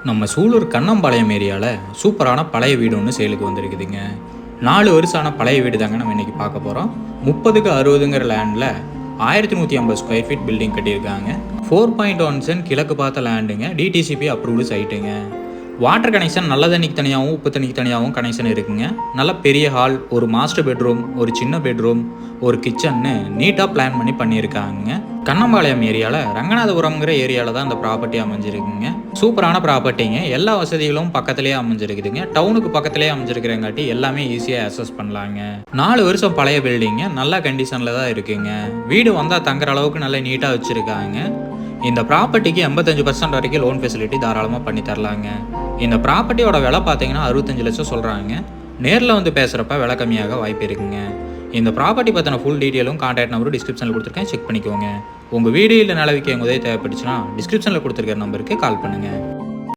நம்ம சூலூர் கண்ணம்பாளையம் ஏரியாவில் சூப்பரான பழைய வீடு ஒன்று சேலுக்கு வந்திருக்குதுங்க. 4 வருஷமான பழைய வீடு தாங்க நம்ம இன்றைக்கி பார்க்க போகிறோம். 30க்கு 60ங்கிற லேண்டில் 1150 ஸ்கொயர் ஃபீட் பில்டிங் கட்டியிருக்காங்க. 4.1 சென்ட் கிழக்கு பார்த்த லேண்டுங்க. டிடிசிபி அப்ரூவ்டு சைட்டுங்க. வாட்டர் கனெக்ஷன் நல்ல தண்ணிக்கு தனியாகவும் உப்பு தண்ணிக்கு தனியாகவும் கனெக்ஷன் இருக்குங்க. நல்ல பெரிய ஹால், ஒரு மாஸ்டர் பெட்ரூம், ஒரு சின்ன பெட்ரூம், ஒரு கிச்சன்னு நீட்டாக பிளான் பண்ணி பண்ணியிருக்காங்க. கண்ணம்பாளையம் ஏரியாவில் ரங்கநாதபுரம்ங்கிற ஏரியாவில் தான் இந்த ப்ராப்பர்ட்டி அமைஞ்சிருக்குங்க. சூப்பரான ப்ராப்பர்ட்டிங்க. எல்லா வசதிகளும் பக்கத்துலேயே அமைஞ்சிருக்குதுங்க. டவுனுக்கு பக்கத்துலேயே அமைஞ்சிருக்கிறங்காட்டி எல்லாமே ஈஸியாக அக்சஸ் பண்ணலாங்க. 4 வருஷம் பழைய பில்டிங்க. நல்ல கண்டிஷனில் தான் இருக்குங்க. வீடு வந்தால் தங்குற அளவுக்கு நல்லா நீட்டாக வச்சுருக்காங்க. இந்த ப்ராப்பர்ட்டிக்கு 85% வரைக்கும் லோன் ஃபெசிலிட்டி தாராளமாக பண்ணி தரலாங்க. இந்த ப்ராப்பர்ட்டியோட விலை பார்த்தீங்கன்னா 65 லட்சம் சொல்கிறாங்க. நேரில் வந்து பேசுகிறப்ப விலை கம்மியாக வாய்ப்பு இருக்குங்க. இந்த ப்ராப்பர்ட்டி பற்றின ஃபுல் டீட்டெயிலும் கான்டாக்ட் நம்பரும் டிஸ்கிரிப்ஷனில் கொடுத்துருக்கேன், செக் பண்ணிக்கோங்க. உங்கள் வீடு இல்லை நிலவிக்க உதவி தேவைப்பட்டுச்சுன்னா டிஸ்கிரிப்ஷனில் கொடுத்துருக்கிற நம்பருக்கு கால் பண்ணுங்கள்.